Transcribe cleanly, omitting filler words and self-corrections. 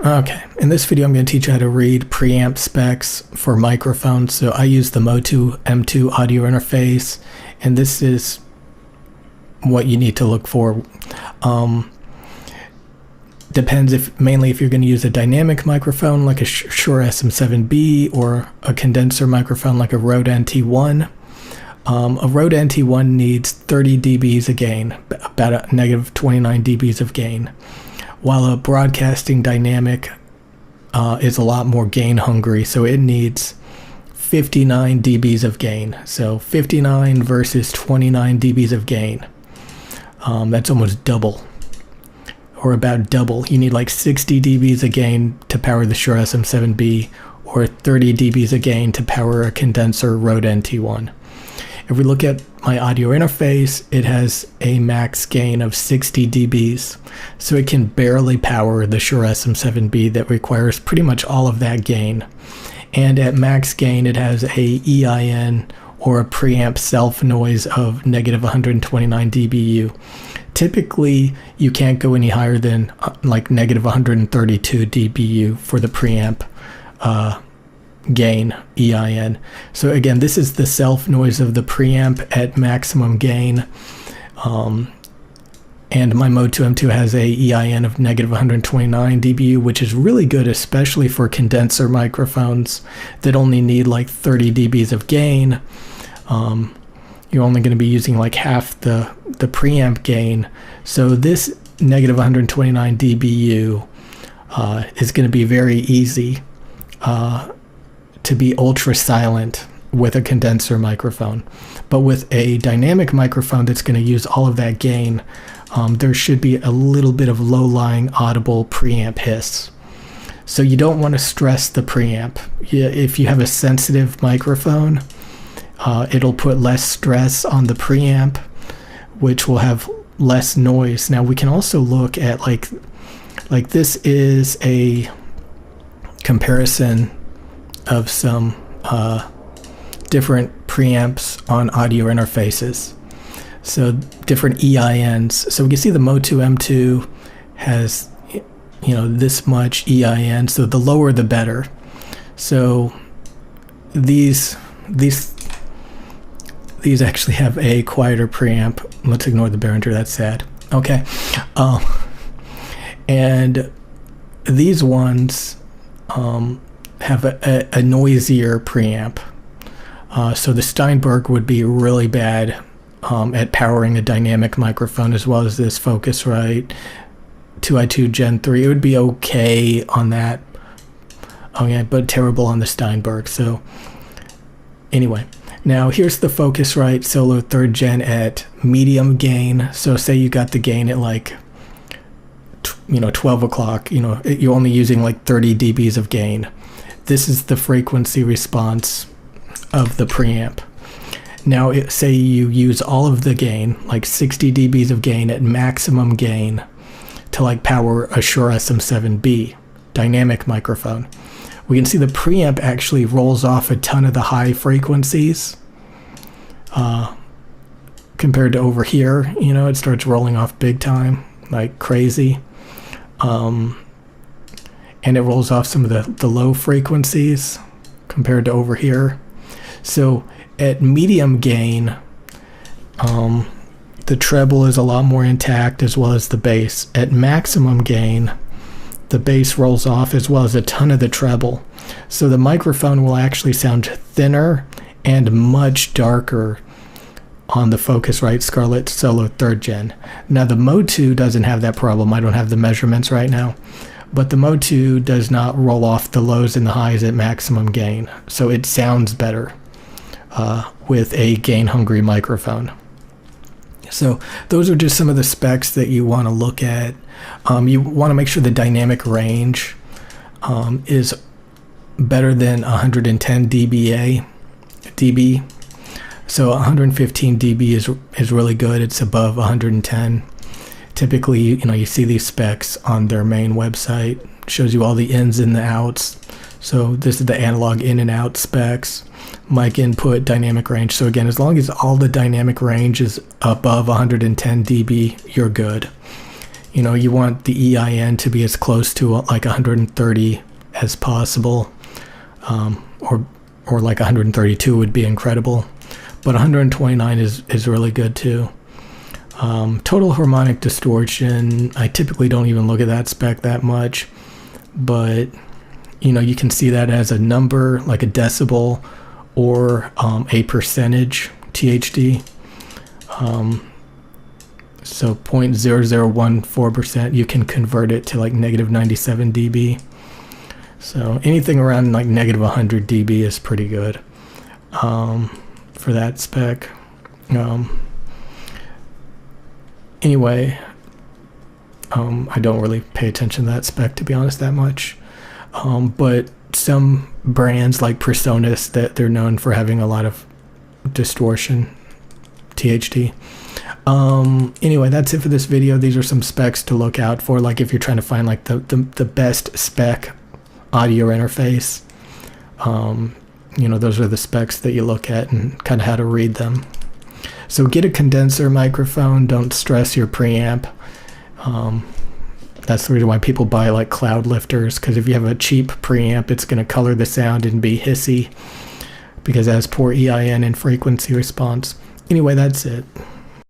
Okay, in this video I'm going to teach you how to read preamp specs for microphones. So I use the Motu M2 audio interface, and this is what you need to look for. Depends mainly if you're going to use a dynamic microphone like a Shure SM7B or a condenser microphone like a Rode NT1. A Rode NT1 needs 30 dBs of gain, about a negative 29 dBs of gain, while a broadcasting dynamic is a lot more gain hungry, so it needs 59 dBs of gain. So 59 versus 29 dBs of gain. That's almost double, or about double. You need like 60 dBs of gain to power the Shure SM7B, or 30 dBs of gain to power a condenser Rode NT1. If we look at my audio interface, it has a max gain of 60 dBs, so it can barely power the Shure SM7B that requires pretty much all of that gain. And at max gain, it has a EIN, or a preamp self noise, of negative 129 dBu. Typically, you can't go any higher than like negative 132 dBu for the preamp gain, EIN. So again, this is the self noise of the preamp at maximum gain. And my Motu M2 has a EIN of negative 129 dBu, which is really good, especially for condenser microphones that only need like 30 dBs of gain. You're only going to be using like half the preamp gain. So this negative 129 dBu is going to be very easy to be ultra silent with a condenser microphone. But with a dynamic microphone that's going to use all of that gain, there should be a little bit of low-lying audible preamp hiss. So you don't want to stress the preamp. If you have a sensitive microphone, it'll put less stress on the preamp, which will have less noise. Now we can also look at like this is a comparison of some different preamps on audio interfaces. So different EINs. So we can see the Motu M2 has, this much EIN. So the lower the better. So these actually have a quieter preamp. Let's ignore the Behringer. That's sad. Okay. And these ones have a noisier preamp. So the Steinberg would be really bad at powering a dynamic microphone, as well as this Focusrite 2i2 Gen 3. It would be okay on that, but terrible on the Steinberg. So anyway, now here's the Focusrite Solo 3rd Gen at medium gain. So say you got the gain at like 12 o'clock, you're only using like 30 dBs of gain. This is the frequency response of the preamp. Now, say you use all of the gain, like 60 dBs of gain at maximum gain, to like power a Shure SM7B dynamic microphone. We can see the preamp actually rolls off a ton of the high frequencies compared to over here. It starts rolling off big time, like crazy. And it rolls off some of the low frequencies compared to over here. So at medium gain, the treble is a lot more intact, as well as the bass. At maximum gain, the bass rolls off, as well as a ton of the treble. So the microphone will actually sound thinner and much darker on the Focusrite Scarlett Solo 3rd Gen. Now the Motu doesn't have that problem. I don't have the measurements right now, but the Motu does not roll off the lows and the highs at maximum gain, so it sounds better with a gain-hungry microphone. So those are just some of the specs that you want to look at. You want to make sure the dynamic range is better than 110 dB. So 115 dB is really good. It's above 110. Typically, you see these specs on their main website. It shows you all the ins and the outs. So this is the analog in and out specs. Mic input, dynamic range. So again, as long as all the dynamic range is above 110 dB, you're good. You know, you want the EIN to be as close to like 130 as possible, or like 132 would be incredible, but 129 is really good too. Total harmonic distortion, I typically don't even look at that spec that much, but you know, you can see that as a number, like a decibel, or a percentage THD. So 0.0014%, you can convert it to like negative 97 dB. So anything around like negative 100 dB is pretty good for that spec. Anyway, I don't really pay attention to that spec, to be honest, that much. But some brands like Presonus, that they're known for having a lot of distortion, THD. Anyway, that's it for this video. These are some specs to look out for, like if you're trying to find like the best spec audio interface. You know, those are the specs that you look at and kind of how to read them. So get a condenser microphone. Don't stress your preamp. That's the reason why people buy like cloud lifters, because if you have a cheap preamp, it's going to color the sound and be hissy because it has poor EIN and frequency response. Anyway, that's it.